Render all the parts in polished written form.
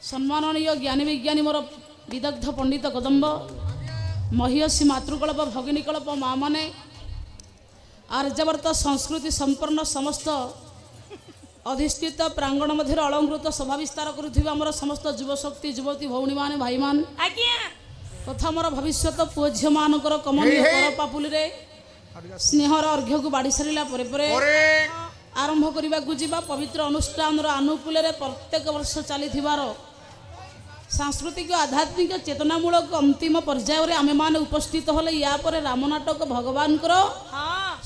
सम्माननीय ज्ञानी विज्ञानी मोर विदग्ध पंडित कदम्ब महिषी मातृकल्प भगिनीकल्प माँ मैंने आर्यवर्त संस्कृति संपन्न समस्त अधिष्ठित प्रांगण मध्य अलंकृत सभा विस्तार कर समस्त युवशक्ति युवती भौणी मान भाई मान तथा मोर भविष्य पुओ झी मान कमनीय करपापुली स्नेहर अर्घ्य को बाड़ी सारा आरंभ करने को जीवा पवित्र अनुष्ठान आनुकूल प्रत्येक वर्ष चली सांस्कृतिक आध्यात्मिक चेतनामूलक अंतिम पर्यायर आमे माने उपस्थित होले या परे राम नाटक भगवान करो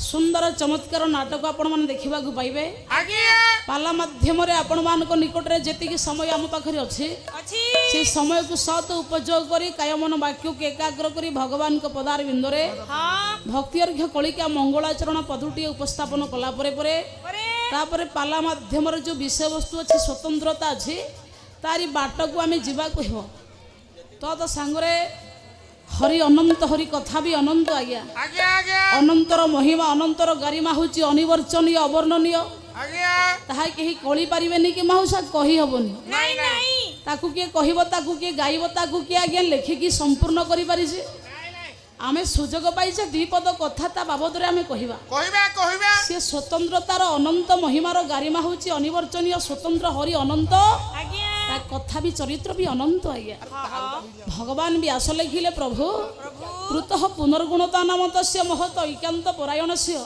सुंदर चमत्कार नाटक आपण माने देखिबा को पाइबे पाला माध्यम रे आपण मान को निकट रे जेतिकी समय आम पाखरे अछि से समय को सत उपयोग करी काय मन वाक्य के एकाग्र करी भगवान को पदार बिंदरे भक्ति अर्घ्य कलिका मंगलाचरण पदुटी उपस्थापन कला परे तापरे पाला माध्यम रे जो विषय वस्तु अछि स्वतंत्रता अछि तारी बाट को आम जावाक तो सांगरे हरि अनंत हरि कथा भी अनंत आज्ञा अनंतर महिमा अनंतर गरिमा हूँ अनिवर्चनीय अवर्णनीय ताहा कहीं कली पारे कि माउसा कही हेनी ताकू किए कहब किए गाइब ताकू किए आज्ञा लेखिकी संपूर्ण करि पारि आमे सुजोग पाइछे दीपद कथा ता बाबद रे आमे कहिबा से स्वतंत्रतार अनंत महिमार गारिमा हूँ अनिवर्चनीय स्वतंत्र हरि अनंत ता कथा भी चरित्र भी अनंत आज्ञा भगवान भी आस लिखिले प्रभु कृत पुनर्गुणता नाम तस्य महत ऐकांत परायण से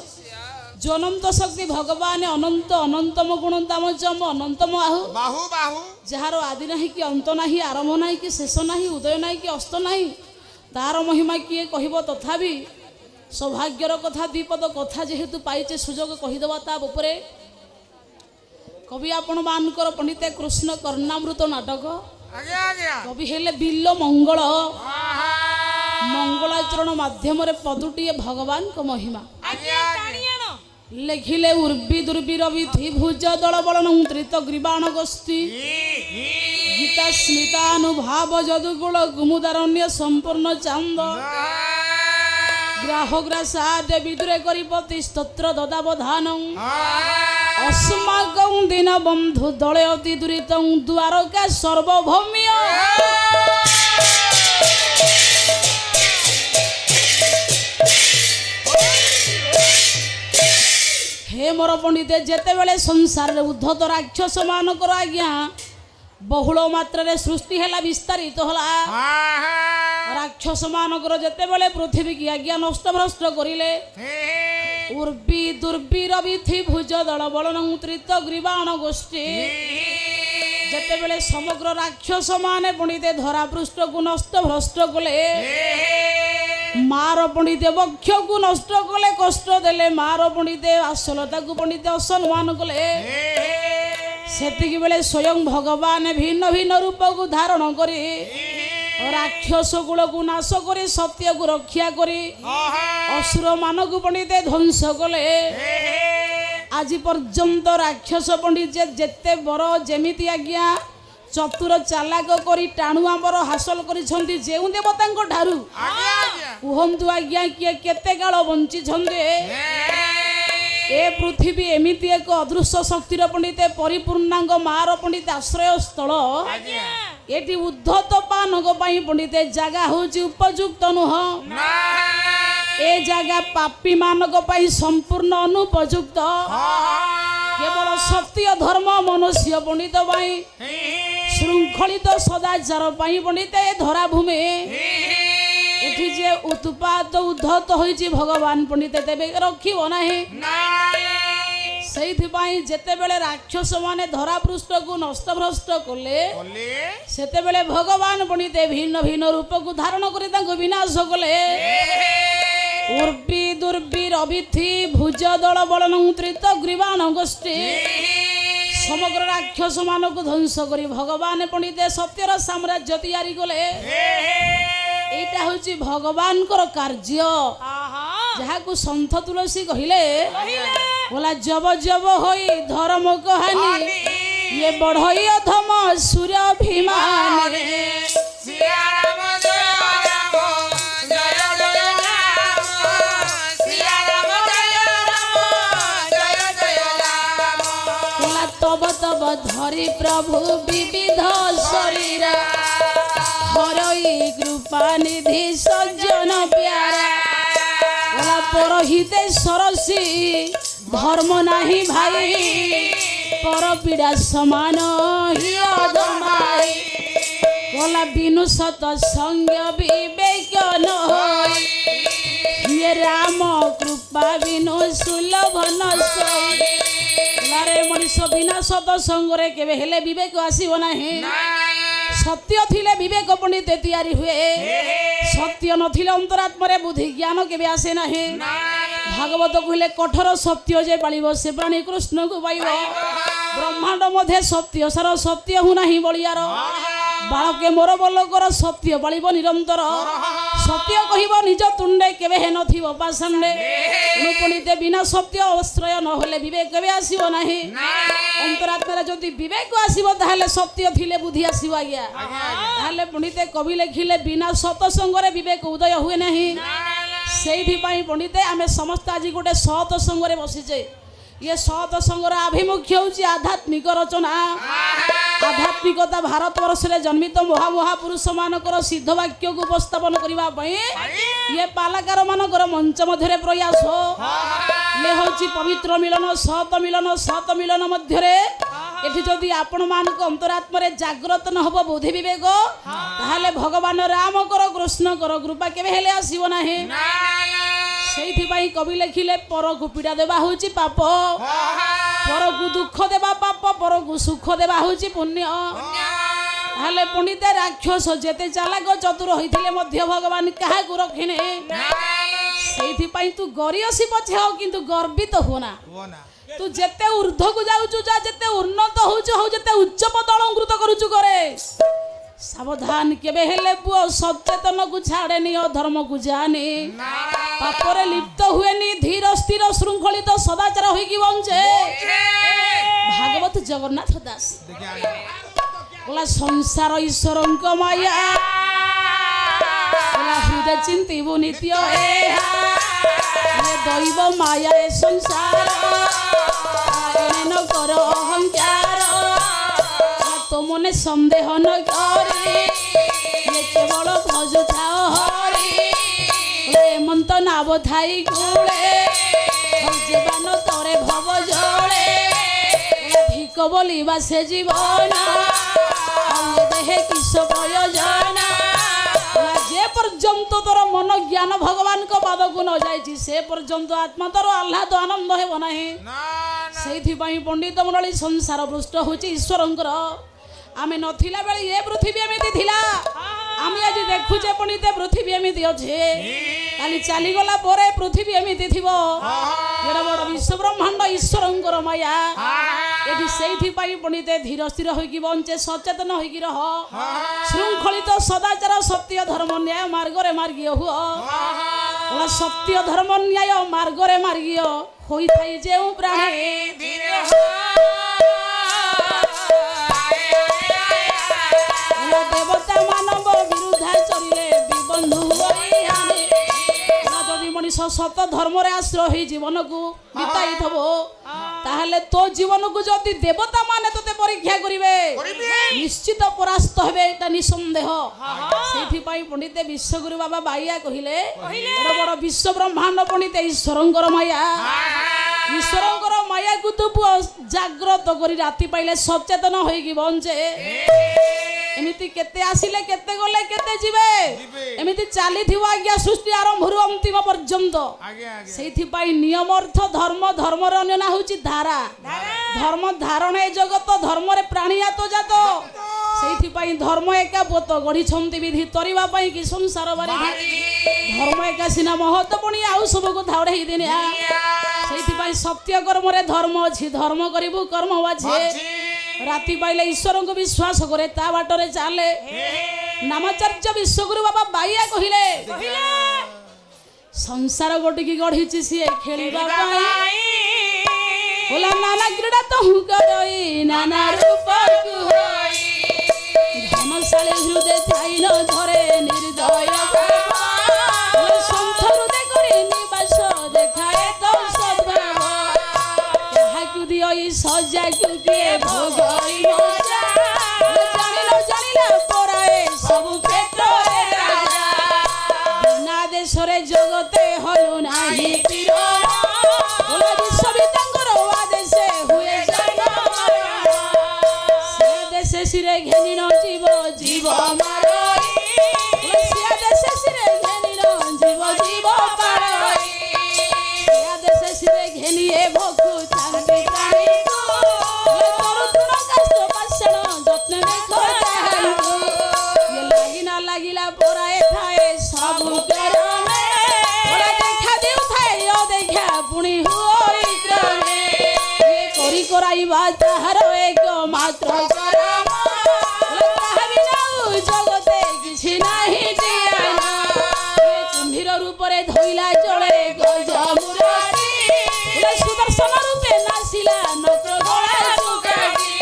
जो अनंत शक्ति भगवान अनंत अनंतम गुणतम जम अनंतम आहु जार आदि नहीं कि अंत नहीं आरंभ नहीं कि शेष नहीं उदय नहीं कि अस्त नहीं तार महिमा किए कहब तथापि सौभाग्यर कथा दीपद कथा जेहेतु पाइचे सुजोग कहीदेवा ता उपरे कवि आपण मानकर पंडित कृष्ण कर्णामृत नाटक कवि हेले बिल्ल मंगल मंगलाचरण माध्यम पदुटी भगवान को महिमा लेखिले उर्वी दुर्वीर विधि भुज दल बलन त्रित ग्रीवाण गोष्ठी गीता स्मृतानुभाव जदुगुण गुमुदारण्य संपूर्ण चांद ग्राह ग्रासाद विदुरे करिपति स्तोत्र ददावधान अस्माकं दिन बंधु दले अति दुरीत द्वारका सर्वभौम्य हे मोर पंडिते जेते बेले संसार रे उद्धत राक्षस मानकर आज्ञा बहुल मात्रा सृष्टि है विस्तारित होला राक्षस मानकर जेते बेले पृथ्वी की आज्ञा नष्ट भ्रष्ट करिले उर्वी दुर्वीर विधि भुज दल बलन त्रित ग्रीवाण गोष्ठी जेते बेले समग्र राक्षस माने पंडिते धरा पृष्ठ को नष्ट भ्रष्ट कले मार पंडिते वक्ष को नष्ट कले कष्ट देले मार पंडिते आसलता को पंडिते असम्मान कले सेतिकी बेले स्वयं भगवान भिन्न भिन्न रूप को धारण करी राक्षस कुल को नाश करी सत्य को रक्षा करी असुर मान को पंडिते ध्वंस कले आज पर्यंत राक्षस पंडित जेते बर जेमिति आज्ञा चतुर चालाक करी टाणुआ बर हासिल करिसंती जेउ देवता ठारू कहतु आज्ञा किए केते काल बंची ए पृथ्वी एमिति एक अदृश्य शक्तिर पंडिते परिपूर्णांग मार पंडित आश्रय स्थल एटी उद्धत पानक पंडिते जगह हूँ उपयुक्त नुह ए जगह पापी मानक संपूर्ण अनुपयुक्त केवल सत्य धर्म मनुष्य पंडित श्रृंखलित सदाचार पंडित ए धरा भूमि एठी जे उत्पात उद्धत होइछि भगवान पंडित तेबे रखिब नाही सेइथिपाई जेते बेले राक्षस माने धरा पृष्ठ को नष्ट भ्रष्ट कले सेते बेले भगवान पंडित भिन्न भिन्न रूप को धारण करी तांको विनाश कले उर्वी दुर्वीर अविधि भुज दल बलन त्रित ग्रीवाण गोष्ठी समग्र राक्षस मान को ध्वंस करी भगवान पंडित सत्यर साम्राज्य तैयारी कले एटा होची भगवान कर कार्य जहा को संत तुलसी कहिले बोला जब जब होई धर्म कहानी ये बढ़ई अधम सूर्य अभिमान सिया राम जय राम जय जय राम सिया राम जय राम तब तब धरि प्रभु विविध शरीर कृपा निधि सज्जन प्यारा बोला परहिते सरसी धर्म नाही भाई पर पीड़ा समान हिया दमाई बोला बिनु सत संग विवेक न होई ये राम कृपा बिनु सुलभ न सोई लारे मनीष बिना सत संगरे केबे हेले विवेक आसीबो नाही सत्य थिले विवेक पंडित तैयारी हुए सत्य नथिले अंतरात्मा बुद्धि ज्ञान केबे आसे नाही भागवत कहले कठोर सत्य जे पालिबो से प्राणी कृष्ण को पाइबो ब्रह्मांड मध्ये सत्य सार सत्य हु नाही बलियार बालके मोर बलकर सत्य पालिबो निरंतर सत्य कहिबो निज तुंडे केबे हे नथिबो पासंडे पंडित बिना सत्य आश्रय न होले विवेक केबे आसीबो नाही अंतरात्मा जदि विवेक आसीबो ताहले सत्य थिले बुद्धि आसीबो आज्ञा ताहले पंडित कवि लिखिले बिना सतसंगरे विवेक उदय हुए नाही सेइथिपाई पंडित आमे समस्त आज गोटे सतसंगरे बसिचे ये सतसंगर आभिमुख्य होची आध्यात्मिक रचना आध्यात्मिकता भारत वर्ष रे जन्मित महामहापुरुष मानकर सिद्ध वाक्य को उपस्थापन करिबा पई ये पालाकार मानकर मंच मध्यरे प्रयास ये होची पवित्र मिलन सत मिलन मध्यरे एठी जदि आपण मानक अंतरात्मा रे जागृत न हबो बुद्धि विवेक ताहाले भगवान राम कर कृष्ण कर कृपा केबे हेले आसीबो नाही सेइथिपाई कवि लिखिले पर को पीड़ा देबा होची पाप पर को दुख देबा पाप पर को सुख देबा होची पुण्य हाले पंडित राक्षस जेते चालाक चतुर होइथिले मध्य भगवान काहा को रखिने सेइथिपाई तू गरियसी पछे हो किंतु गर्वित होना तू जेते ऊर्ध्व को जाउचु जा जेते उन्नत होउचु हो जेते उच्च पद अलंकृत करूचु करे सावधान केबे हेले पुओ सचेतन को छाड़ेनी अधर्म को जाने पापरे लिप्त हुएनी धीर स्थिर श्रृंखलित सदाचार होई की बंचे भागवत जगन्नाथ दास बोला संसार ईश्वरंक माया बोला हृदय चिंतिबु नित्य एहा दैव माया ए संसार न कर अहंकार तो मने संदेह न करी ये केवल भजुथा हरि हेमंत नाव थाई गुळे जीवन तोरे भव जळे भिक बोलिबा से जीवन देहे किस प्रयोजन जे पर्यंत तोर मन ज्ञान भगवान को पाद को न जाइछि से पर्यंत आत्मा तोर आह्लाद आनंद हेबो नाही सेइथिपाई पंडित मंडली संसार पृष्ठ होछि ईश्वरंकर आमे नथिला बेले ये पृथ्वी एमिति थिला आमे आज देखुचे पंडित पृथ्वी एमिति अछि काली चाली गला परे पृथ्वी एमिति थिबो एडा बड़ विश्व ब्रह्मांड ईश्वरंकर माया एठी सेइथि पाई पंडित धीर स्थिर होई की बंचे सचेतन होई की रह श्रृंखलित सदाचार सत्य धर्म न्याय मार्ग रे मार्गीय हुआ बोला सत्य धर्म न्याय मार्ग रे मार्गीय होई थाई जे प्राणी धीर देवता मानव विरुद्धा चलिले विबंधु जदि मनीष सत धर्म रे आश्रय होई जीवन को बिताई थबो ताहले तो जीवन को जदि देवता माने तते परीक्षा करिवे निश्चित परास्त हेबे एटा निसंदेह सेथि पई पंडित विश्वगुरु बाबा बाइया कहिले बड़ बड़ विश्व ब्रह्मांड पंडित ईश्वरंकर माया ईश्वरंकर माया को तू जागृत करी राति पाइले सचेतन होई की बंचे एमिति केते आसिले केते गले केते जिवे एमिति चाली थिवा आज्ञा सृष्टि आरंभरु अंतिम पर्यंत सेथि पाई नियम अर्थ धर्म धर्मर अन्य ना होची धारा धर्म धारण ए जगत धर्म रे प्राणी आतो जातो सेथि पाई धर्म एका पोत गढी छंती विधि तरिबा पाई कि संसार बारी धर्म एका सिना महत पणी आउ सब को धावड़े दिने सेथि पाई सत्य कर्म रे धर्म अछि धर्म करिबु कर्म बाछे राति पाइले ईश्वर को विश्वास करे ता बाटरे चाले नामाचार्य विश्वगुरु बाबा बाइया कहिले संसार गोटी की गढ़ी सी खेलिबा पाई बोला नाना क्रीड़ा तो हूँ करई नाना रूप होई धनशाली हृदय थाई न धरे निर्दय संत हृदय करी निवास देखाए तो सद्भाव काहाकु दियो ई सजा के भोगई मजा जानिला पराए सब पेटरे জীব জীব মারই সিয়া দেশে সিরে ঘেনিল জীব জীব পাড়ই সিয়া দেশে সিরে ঘেনিয়ে ভকু চান্দি প্রাণী তরু তৃণ কাষ্ট পাষাণ যত্নে দেখো তাহারিকু লাগিনা লাগিলা পরায়ে ঠায়ে সবু গরমে দেখা দেউ থাই ও দেখা পুনি হুই ক্রমে করি করাইবা তাহার এক মাত্র করম তাহারি নাও জগতে কিছু নাহি জিয়ানা কুম্ভীর রূপরে ধইলা জলে গজ মুরারি সুদর্শন রূপে নাসিলা নক্র গলা চুকাটি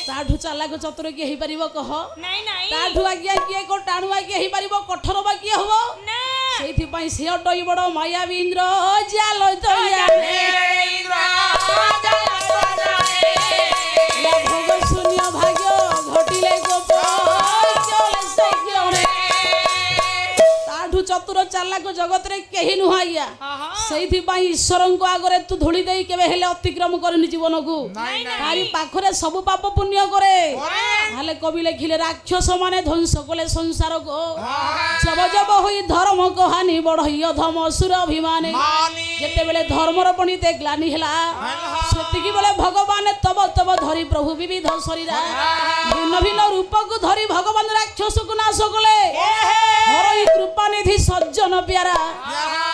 তাঠু চালাক চতুর কি হেই পারিব কহ নাই নাই তাঠু আজ্ঞା কিଏ କ ଟାଣୁଆ କିଏ ହେଇ ପାରିବ କଠୋର ବା କିଏ ହବ না ସେଇଥିପାଇଁ ସେ ଅଟଇ ବଡ଼ ମାୟାବୀ ଇନ୍ଦ୍ର ଜାଲ ତଳିଆ ভোগ শূন্য ভাগ্য ঘটিলে গোপ চলে সে ক্ষণে তাঠু চতুর চালাক জগତରେ কেহি নুহ আজ্ঞା সেইଥିପାଇଁ ଈଶ୍ୱରଙ୍କ ଆଗରେ ତୁ ଧୂଳି ଦେଇ କେବେ ହେଲେ ଅତିକ୍ରମ କରିନି ଜୀବନକୁ ତାରି ପାଖରେ ସବୁ ପାପ ପୁଣ୍ୟ କରେ ତାହେଲେ କବି ଲେଖିଲେ ରାକ୍ଷସ ମାନେ ଧ୍ୱଂସ କଲେ ସଂସାରକୁ ଜବ ଜବ ହୋଇ ଧର୍ମ କହାନି ବଢ଼ଇ ଅଧମ ଅସୁର ଅଭିମାନେ ଯେତେବେଳେ ଧର୍ମର ପଣିତେ ଗ୍ଲାନି ହେଲା ସେତିକି ବେଳେ ଭଗବାନ ତବ ତବ ଧରି ପ୍ରଭୁ ବିବିଧ ଶରୀରା ଭିନ୍ନ ଭିନ୍ନ ରୂପକୁ ଧରି ଭଗବାନ ରାକ୍ଷସକୁ ନାଶ କଲେ ହରଇ କୃପାନିଧି ସଜ୍ଜନ ପ୍ୟାରା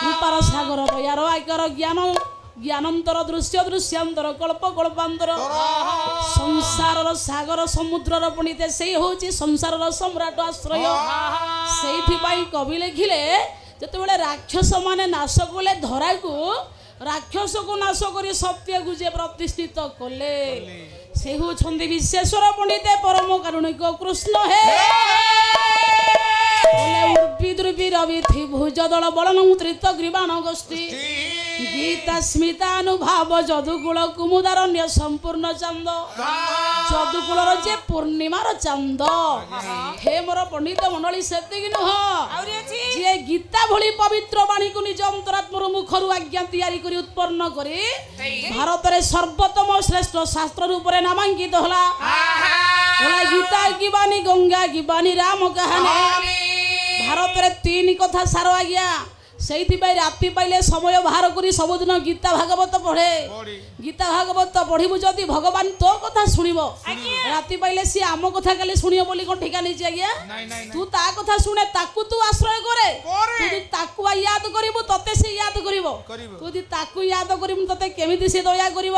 କୃପାର ସାଗର ଦୟାର ଆକର ଜ୍ଞାନ ଜ୍ଞାନନ୍ତର ଦୃଶ୍ୟ ଦୃଶ୍ୟାନ୍ତର କଳ୍ପ କଳ୍ପାନ୍ତର ସଂସାରର ସାଗର ସମୁଦ୍ରର ପଣିତେ ସେଇ ହଉଛି ସଂସାରର ସମ୍ରାଟ ଆଶ୍ରୟ ସେଇଥିପାଇଁ କବି ଲେଖିଲେ ଯେତେବେଳେ ରାକ୍ଷସ ମାନେ ନାଶ କଲେ ଧରାକୁ ରାକ୍ଷସକୁ ନାଶ କରି ସତ୍ୟକୁ ଯେ ପ୍ରତିଷ୍ଠିତ କଲେ ସେ ହେଉଛନ୍ତି ବିଶ୍ବେଶ୍ୱର ପଣ୍ଡିତେ ପରମ କାରୁଣିକ କୃଷ୍ଣ ହେ ଉର୍ବି ଦୁର୍ବି ରବିଥି ଭୁଜ ଦଳ ବଳନ ମୁଦ୍ରିତ ଗ୍ରୀବାଣ ଗୋଷ୍ଠୀ ଗୀତା ସ୍ମିତାନୁଭାବ ଯଦୁକୁଳ କୁମୁଦାରଣ୍ୟ ସମ୍ପୂର୍ଣ୍ଣ ଚାନ୍ଦ ଯଦୁକୁଳର ଯେ ପୂର୍ଣ୍ଣିମାର ଚାନ୍ଦ ହେ ମୋର ପଣ୍ଡିତ ମଣ୍ଡଳୀ ସେତିକି ନୁହଁ ଯିଏ ଗୀତା ଭଳି ପବିତ୍ର ବାଣୀକୁ ନିଜ ଅନ୍ତରାତ୍ମର ମୁଖରୁ ଆଜ୍ଞା ତିଆରି କରି ଉତ୍ପନ୍ନ କରି ଭାରତରେ ସର୍ବୋତ୍ତମ ଶ୍ରେଷ୍ଠ ଶାସ୍ତ୍ର ରୂପରେ ନାମାଙ୍କିତ ହେଲା ଗୀତା କି ବାଣୀ ଗଙ୍ଗା କି ବାଣୀ ରାମ କାହାଣୀ ଭାରତରେ ତିନି କଥା ସାର ଆଜ୍ଞା ସେଇଥିପାଇଁ ରାତି ପାଇଲେ ସମୟ ବାହାର କରି ସବୁଦିନ ଗୀତା ଭାଗବତ ପଢେ ଗୀତା ଭାଗବତ ପଢିବୁ ଯଦି ଭଗବାନ ତୋ କଥା ଶୁଣିବ ରାତି ପାଇଲେ ସିଏ ଆମ କଥା କାଲି ଶୁଣିବ ବୋଲି କଣ ଠିକା ନେଇଛି ଆଜ୍ଞା ତୁ ତା କଥା ଶୁଣେ ତାକୁ ତୁ ଆଶ୍ରୟ କରେ ତୁ ଯଦି ତାକୁ ୟାଦ କରିବୁ ତତେ ସେ ୟାଦ କରିବ ତୁ ଯଦି ତାକୁ ୟାଦ କରିବୁ ତତେ କେମିତି ସେ ଦୟା କରିବ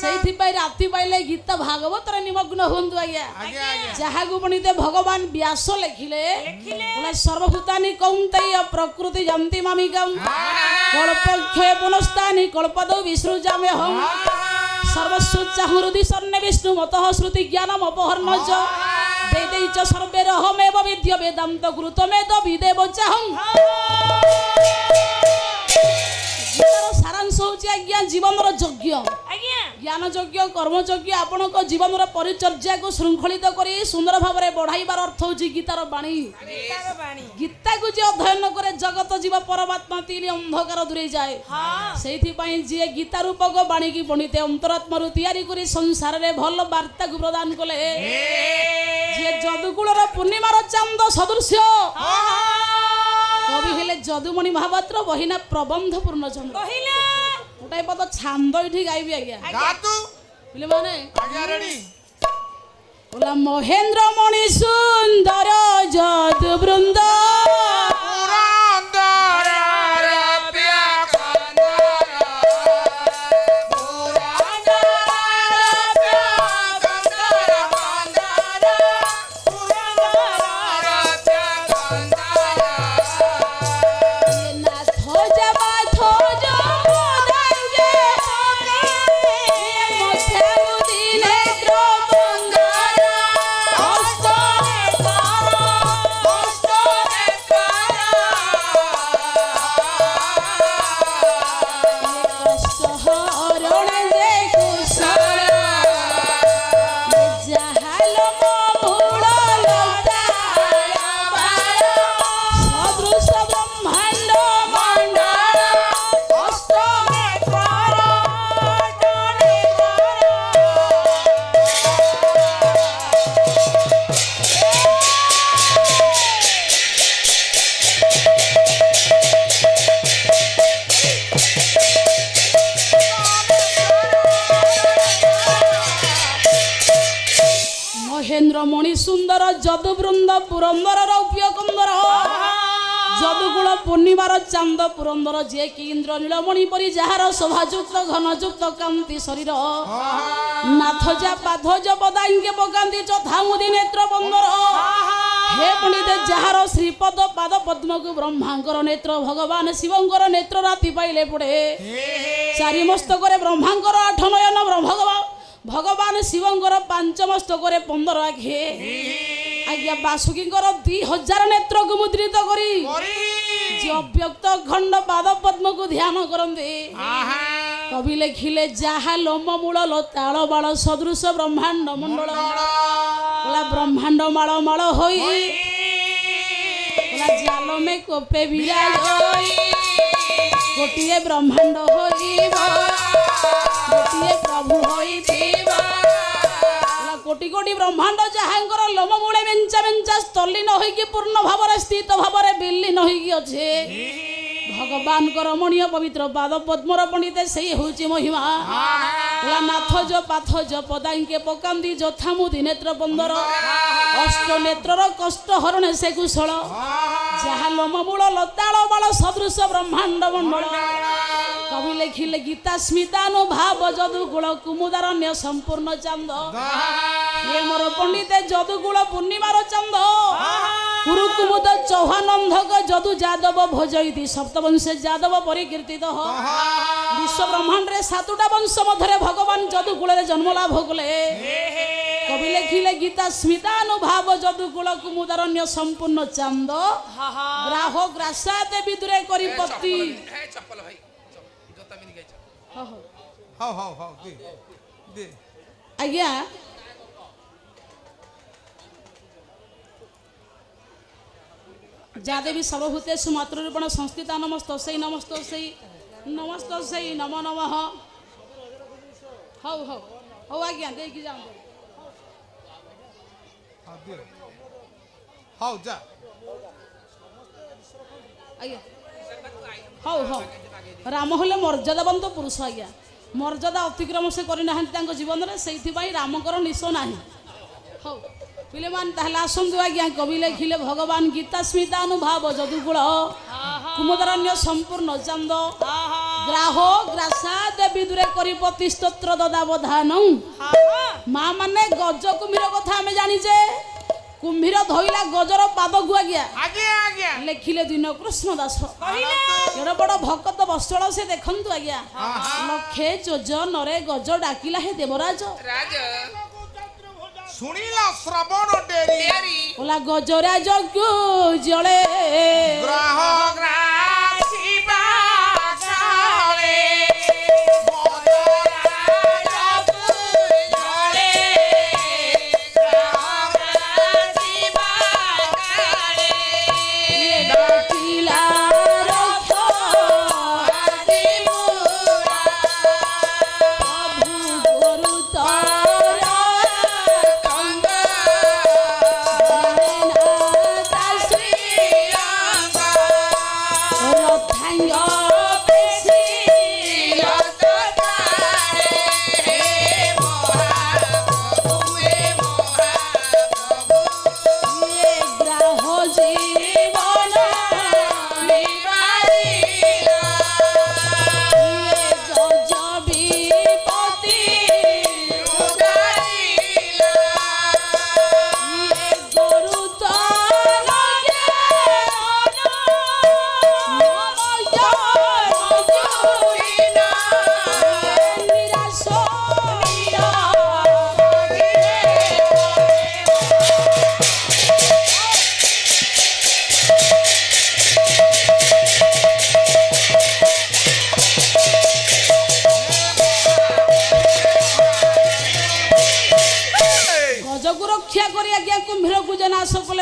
ସେଇଥିପାଇଁ ରାତି ପାଇଲେ ଗୀତା ଭାଗବତରେ ନିମଗ୍ନ ହୁଅନ୍ତୁ ଆଜ୍ଞା ଯାହାକୁ ପଣିତେ ଭଗବାନ ବ୍ୟାସ ଲେଖିଲେ ସର୍ବଭୂତାନି କୌନ୍ତେୟ ପ୍ରକୃତି ଜନ୍ତି ମାମିକମ୍ କଳ୍ପକ୍ଷୟ ପୁନସ୍ତାନି କଳ୍ପଦୌ ବିସୃଜାମ୍ୟ ହଂ ସର୍ବସ୍ୱଚ୍ଚାହଂ ହୃଦି ସର୍ଣ୍ଣେ ବିଷ୍ଣୁ ମତଃ ଶ୍ରୁତି ଜ୍ଞାନମ୍ ଅପହର୍ଣ୍ଣଚ ବେदैଚ ସର୍ବେର ଅହମେବ ବିଦ୍ୟ ବେଦାନ୍ତ କୃତମେଦ ବିଦେବ ଚାହଂ ଗୀତାର ସାରାଂଶ ହେଉଛି ଆଜ୍ଞା ଜୀବନର ଯଜ୍ଞ ଜ୍ଞାନ ଯଜ୍ଞ କର୍ମ ଯଜ୍ଞ ଆପଣଙ୍କ ଜୀବନର ପରିଚର୍ଯ୍ୟାକୁ ଶୃଙ୍ଖଳିତ କରି ସୁନ୍ଦର ଭାବରେ ବଢାଇବାର ଅର୍ଥ ହେଉଛି ଗୀତାର ବାଣୀ ଗୀତାକୁ ଯିଏ ଅଧ୍ୟୟନ କରେ ଜଗତ ଜୀବ ପରମାତ୍ମା ତିନି ଅନ୍ଧକାର ଦୂରେଇ ଯାଏ ସେଇଥିପାଇଁ ଯିଏ ଗୀତା ରୂପକ ବାଣୀକି ପଣ୍ଡିତେ ଅନ୍ତରାତ୍ମାରୁ ତିଆରି କରି ସଂସାରରେ ଭଲ ବାର୍ତ୍ତାକୁ ପ୍ରଦାନ କଲେ ଯିଏ ଯଦୁକୁଳର ପୂର୍ଣ୍ଣିମାର ଚାନ୍ଦ ସଦୃଶ୍ୟ কবি হলে যদুমণি মহাপাত্র বহিনা প্রবন্ধ পূর্ণচন্দ্র গোটাই পদ ছান্দ এটি গাইবি আজ্ঞা বুঝলে মানে বলা মহেন্দ্র মণি সুন্দর যদু বৃন্দ ସୁନ୍ଦର ଯଦୁବୃନ୍ଦ ପୁରନ୍ଦର ରୌପ୍ୟ କୁନ୍ଦର ଯଦୁକୁଳ ପୂର୍ଣ୍ଣିମାର ଚାନ୍ଦ ପୁରନ୍ଦର ଯିଏ କି ଇନ୍ଦ୍ର ନୀଳମଣି ପରି ଯାହାର ଶୋଭାଯୁକ୍ତ ଘନଯୁକ୍ତ କାନ୍ତି ଶରୀର ନାଥଜା ପାଧଜ ପଦାଇଙ୍କେ ପକାନ୍ତି ଚଥାମୁଦି ନେତ୍ର ବନ୍ଦର हे पंडित जार श्रीपद पाद पद्मकु ब्रह्मांकर नेत्र भगवान शिवंकर नेत्र राति पाइले पड़े चारि मस्तक ब्रह्मांकर 8 नयन भगवान शिवंकर 5 मस्तक 15 आखे आज्ञा बासुकींकर 2000 नेत्र को मुद्रित करी जे अव्यक्त खंड पाद पद्म को ध्यान करंदे कवि लिखिले जहा लोम मूल लताल बाल सदृश ब्रह्मांड मंडल ब्रह्मांड माल माल होई जाल में कोपे विराज गोटे ब्रह्मांड गोटे प्रभु कोटि कोटि ब्रह्मांड जहांकर लोम मूले बेंचा बेंचा स्तलीन होइकी पूर्ण भाव स्थित भाव विलीन होइकी अच्छे भगवान को रमणीय पवित्र पाद पद्मर पंडित से हूँ महिमा नाथ ज पाथ ज पदाइके पकांदी जथामुदी नेत्र बंदर अष्ट नेत्र कष्ट हरणे से कुशल जहा लोममूल लताल बाल सदृश ब्रह्मांड मंडल कवि लिखिले गीता स्मितानुभाव जदुकुल कुमुदारण्य संपूर्ण चांद ये मोर पंडित जदुकुल पूर्णिमार चांद कुरुकुमुद चौहानंदक जदु जादव भोजयती सप्तवंश जादव परिकीर्तित विश्व ब्रह्मांड रे 7टा वंश मध्य भगवान जदुकुल जन्म लाभ कले कवि लिखिले गीता स्मितानुभाव जदुकुल कुमुदारण्य संपूर्ण चांद ग्राह ग्रासाते विदुरे करी पत्ती आज्ञा जादेवी सर्वभूतेषु मातृरूपेण संस्थिता नमस्तस्यै नमस्तस्यै नमो नमः हौ हौ हौ आज्ञा देखी जाओ हौ जा आज्ञा हौ हौ राम हले मर्यादावंत पुरुष आज्ञा मर्यादा अतिक्रम से करना जीवन में से रामकर निश ना हौ पिले मान ताहले आसंतु आज्ञा कवि लिखिले भगवान गीता स्मितानुभाव जदुकुल कुमुदारण्य संपूर्ण चांद ग्राह ग्रासा देवी दूरे करी पति स्तोत्र ददावधान माँ माने गज कुम्भीर कथा आमे जानिचे कुम्भीर धोइला गजर पाद को आज्ञा लिखिले दिन कृष्ण दास एड़ बड़ भक्त बत्सल से देखंतु आज्ञा लक्षे जोजन रे गज डाकिला हे देवराज सुनीला श्रवण डेरी ओला गजराज को जले ग्राह ग्रासी बासाले गजराज को जले ग्राह ग्रासी बासाले ये डाकिला रखो आदि मुरा प्रभु गुरु तारा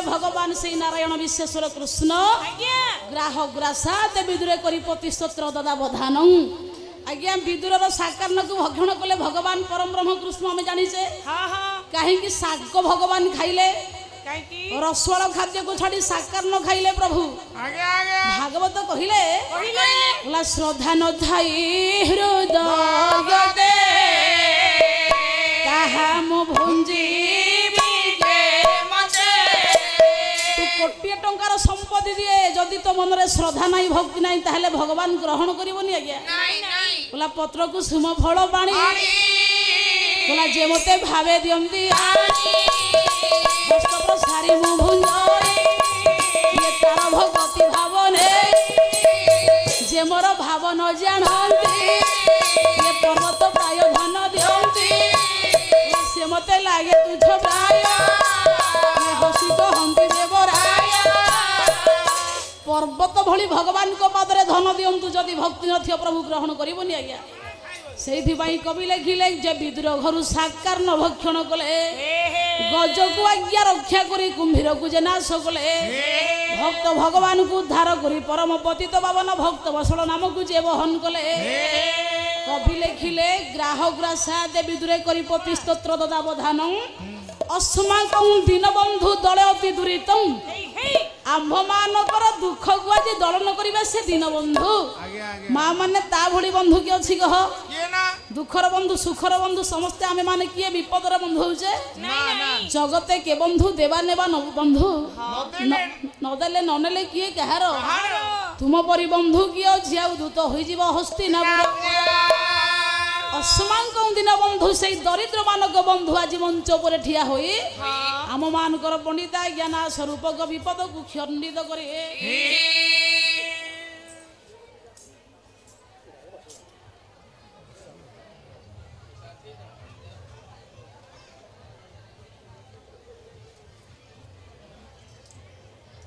भगवान से नारायण विश्वेश्वर कृष्ण ग्राह ग्रासा विदुरे करी पति स्तोत्र ददावधान आज्ञा विदुर साकार को भक्षण कले भगवान परम ब्रह्म कृष्ण आम जानिचे कहीं शाग भगवान खाइले रसवाल खाद्य को छाड़ी साकार न खाइले प्रभु भागवत कहले श्रद्धा न थाई हृदय दे ताहा मो भुंजी मच ଟଙ୍କାର ସମ୍ପତ୍ତି ଦିଏ ଯଦି ତ ମନରେ ଶ୍ରଦ୍ଧା ନାହିଁ ଭକ୍ତି ନାହିଁ ତାହେଲେ ଭଗବାନ ଗ୍ରହଣ କରିବନି ଆଜ୍ଞା। ନାଇଁ ନାଇଁ ବୋଲା ପତ୍ରକୁ ସୁମ ଫଳ ପାଣି ପାଣି ବୋଲା ଯେ ମତେ ଭାବେ ଦିଅନ୍ତି ପାଣି ବସ୍ତ୍ର ସାରି ମୁଁ ଭୁଞ୍ଜରେ ଇଏ ତାର ଭଗତି ଭାବନେ ଯେ ମୋର ଭାବ ନ ଜାଣନ୍ତି ଇଏ ପର୍ବତ ପ୍ରାୟ ଧନ ଦିଅନ୍ତି ସେ ମତେ ଲାଗେ ତୁଝ ପ୍ରାୟ ହସି କହନ୍ତି ଦେବରାୟ ପର୍ବତ ଭଳି ଭଗବାନଙ୍କ ପାଦରେ ଧନ ଦିଅନ୍ତୁ ଯଦି ଭକ୍ତି ନଥିବ ପ୍ରଭୁ ଗ୍ରହଣ କରିବନି ଆଜ୍ଞା। ସେଇଥିପାଇଁ କବି ଲେଖିଲେ ଯେ ବିଦୁର ଘରୁ ସାକାର ନ ଭକ୍ଷଣ କଲେ ଗଜକୁ ଆଜ୍ଞା ରକ୍ଷା କରି କୁମ୍ଭୀରକୁ ଯେ ନାଶ କଲେ ଭକ୍ତ ଭଗବାନଙ୍କୁ ଉଦ୍ଧାର କରି ପରମ ପତିତ ପାବନ ଭକ୍ତ ବସଳ ନାମକୁ ଯେ ବହନ କଲେ କବି ଲେଖିଲେ ଗ୍ରାହ ଗ୍ରାସା ଦେବୀ ଦୂରେ କରି ପତି ସ୍ତୋତ୍ର ଦଦାବଧାନ ଅସ୍ମାକଂ ଦୀନବନ୍ଧୁ ଦଳେ ଅତି ଦୂରିତଂ ଆମ୍ଭମାନଙ୍କର ଦୁଃଖକୁ ଆଜି ଦଳନ କରିବା ସେ ଦୀନବନ୍ଧୁ ମା ମାନେ ତା ଭଳି ବନ୍ଧୁ କିଏ ଅଛି କହ ଦୁଃଖର ବନ୍ଧୁ ସୁଖର ବନ୍ଧୁ ସମସ୍ତେ ଆମେ ମାନେ କିଏ ବିପଦର ବନ୍ଧୁ ହଉଛେ ଜଗତେ କେ ବନ୍ଧୁ ଦେବା ନେବା ବନ୍ଧୁ ନଦେଲେ ନନେଲେ କିଏ କାହାର ତୁମ ପରି ବନ୍ଧୁ କିଏ ଅଛି ଆଉ ଦୂତ ହୋଇଯିବ ହସ୍ତିନାପୁର ଅସମାଙ୍କ ଦିନ ବନ୍ଧୁ ସେଇ ଦରିଦ୍ର ମାନଙ୍କ ବନ୍ଧୁ ଆଜି ମଞ୍ଚ ଉପରେ ଠିଆ ହୋଇ ଆମ ମାନଙ୍କର ପଣ୍ଡିତା ଜ୍ଞାନ ସ୍ୱରୂପକ ବିପଦକୁ ଖଣ୍ଡିତ କରି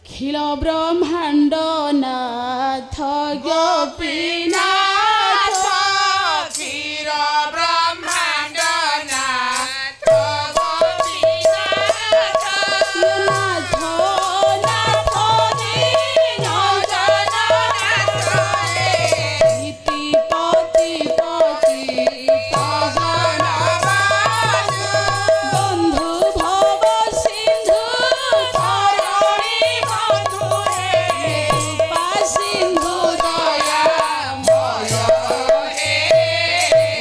ଖିଳ ବ୍ରହ୍ମାଣ୍ଡ ନାଥ ଗୋପୀନାଥ କ୍ଷୀର ବ୍ରହ୍ମାଣ୍ଡ ନାଥ ଗୋପୀନାଥ ନାଥ ନାଥ ଦୀନ ଜଗନ୍ନାଥ ହେ ଇତି ପତି ପତି ଭଜନ ବନ୍ଧୁ ଭବ ସିନ୍ଧୁ ଧରଣୀ ବନ୍ଧୁ ହେ କୃପା ସିନ୍ଧୁ ଦୟା ଭୟ ହେ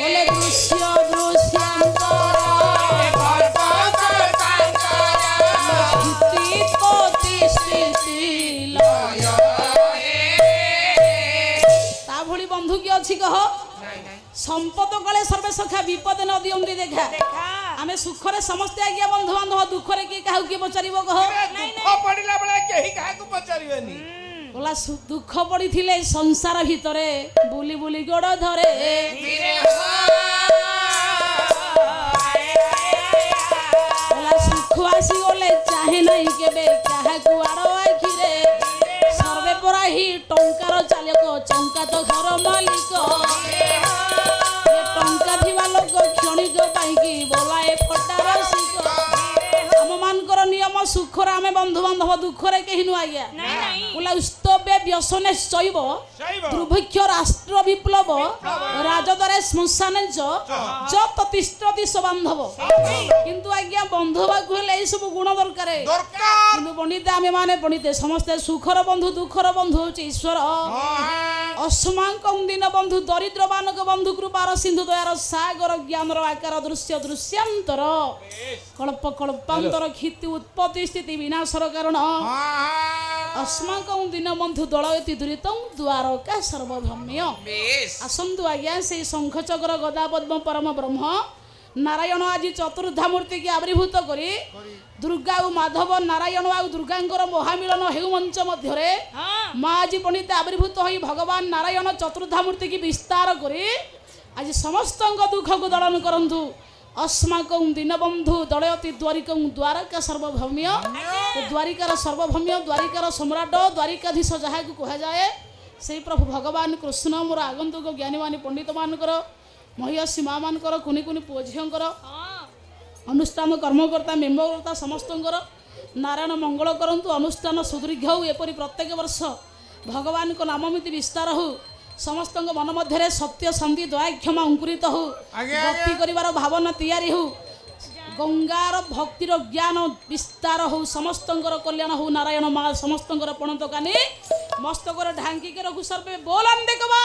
ବୋଲେ ଦୃଶ୍ୟ ଦୃଶ୍ୟାନ୍ତର ପର୍ବତ ତାଙ୍କର ସ୍ଥିତି ପତି ସ୍ଥିତି ଲୟ ତା ଭଳି ବନ୍ଧୁ କି ଅଛି କହ ସମ୍ପଦ କଳେ ସର୍ବେ ସଖା ବିପଦ ନ ଦିଅନ୍ତି ଦେଖା ଆମେ ସୁଖରେ ସମସ୍ତେ ଆଜ୍ଞା ବନ୍ଧୁ ବାନ୍ଧବ ଦୁଃଖରେ କିଏ କାହାକୁ କିଏ ପଚାରିବ କହ ଦୁଃଖ ପଡିଲା ବେଳେ କେହି କାହାକୁ ପଚାରିବେନି ବୋଲା ଦୁଃଖ ପଡିଥିଲେ ସଂସାର ଭିତରେ ବୁଲି ବୁଲି ଗୋଡ ଧରେ ଧୀରେ ବୋଲା ସୁଖ ଆସିଗଲେ ଚାହେଁ ନାହିଁ କେବେ କାହାକୁ ଆଡ ଆଖିରେ ସର୍ବେ ପରା ହି ଟଙ୍କାର ଚାଲକ ଚଙ୍କା ତ ଘର ମାଲିକ ଏ ଟଙ୍କା ଥିବା ଲୋକ କ୍ଷଣିକ ପାଇକି ବୋଲାଏ ଫଟା ରସିକ ଆମ ମାନଙ୍କର ନିୟମ ସୁଖରେ ଆମେ ବନ୍ଧୁ ବାନ୍ଧବ ଦୁଃଖରେ କେହି ନୁ ଆଜ୍ଞା ବୋଲା ଉସ୍ତବ୍ୟ ବ୍ୟସନେ ଶୈବ ଦୁର୍ଭିକ୍ଷ ରାଷ୍ଟ୍ର ବିପ୍ଳବ ରାଜଦରେ ଶ୍ମଶାନ ଯତ ତିଷ୍ଠତି ସବାନ୍ଧବ କିନ୍ତୁ ଆଜ୍ଞା ବନ୍ଧୁ ହବାକୁ ହେଲେ ଏଇ ସବୁ ଗୁଣ ଦରକାର କିନ୍ତୁ ପଣ୍ଡିତ ଆମେ ମାନେ ପଣ୍ଡିତ ସମସ୍ତେ ସୁଖର ବନ୍ଧୁ ଦୁଃଖର ବନ୍ଧୁ ହଉଛି ଈଶ୍ୱର ଅସମାଙ୍କ ଦିନ ବନ୍ଧୁ ଦରିଦ୍ର ମାନଙ୍କ ବନ୍ଧୁ କୃପାର ସିନ୍ଧୁ ଦୟାର ସାଗର ଜ୍ଞାନର ଆକାର ଦୃଶ୍ୟ ଦୃଶ୍ୟାନ୍ତର କଳ୍ପ କଳ୍ପାନ୍ତର କ୍ଷିତି ଉତ୍ପତ୍ତି ସ୍ଥିତି ବିନାଶର କାରଣ ଅସ୍ମାଙ୍କ ଦିନ ବନ୍ଧୁ ଦଳୟତି ଦୂରିତଂ ଦ୍ୱାରକା ସର୍ବଭମ୍ୟ ଆସନ୍ତୁ ଆଜ୍ଞା ସେଇ ଶଙ୍ଖ ଚକ୍ର ଗଦା ପଦ୍ମ ପରମ ବ୍ରହ୍ମ ନାରାୟଣ ଆଜି ଚତୁର୍ଦ୍ଧା ମୂର୍ତ୍ତି କି ଆବିର୍ଭୂତ କରି ଦୁର୍ଗା ଆଉ ମାଧବ ନାରାୟଣ ଆଉ ଦୁର୍ଗାଙ୍କର ମହାମିଳନ ହେଉ ମଞ୍ଚ ମଧ୍ୟରେ ମା ଆଜି ପଣ୍ଡିତ ଆବିର୍ଭୂତ ହୋଇ ଭଗବାନ ନାରାୟଣ ଚତୁର୍ଦ୍ଧା ମୂର୍ତ୍ତି କି ବିସ୍ତାର କରି ଆଜି ସମସ୍ତଙ୍କ ଦୁଃଖକୁ ଦଳନ କରନ୍ତୁ अस्माकं दीनबंधु दलयति द्वारिकं द्वारका सर्वभौम्य द्वारिकार सर्वभौम्य द्वारिकार सम्राट द्वारिकाधीश जहाँ को कह जाए से प्रभु भगवान कृष्ण मोर आगंतुक ज्ञानी मानी पंडित मानकर महिषी माँ मानकर कुनि कुनि पुओ झीर अनुष्ठान कर्मकर्ता मेम्बरकर्ता समस्त नारायण मंगल करंतु अनुष्ठान सुदीर्घ हो एपरी प्रत्येक वर्ष भगवान को नाममिति विस्तार हो समस्त मन मध्य सत्य शांति दया क्षमा अंकुरित हो भक्ति करिवार भावना तैयारी हो गंगार भक्तिर ज्ञान विस्तार हो समस्त कल्याण हो नारायण माँ समस्त पणत कानी मस्तक ढांकी के रघु सर्वे बोलन देखबा।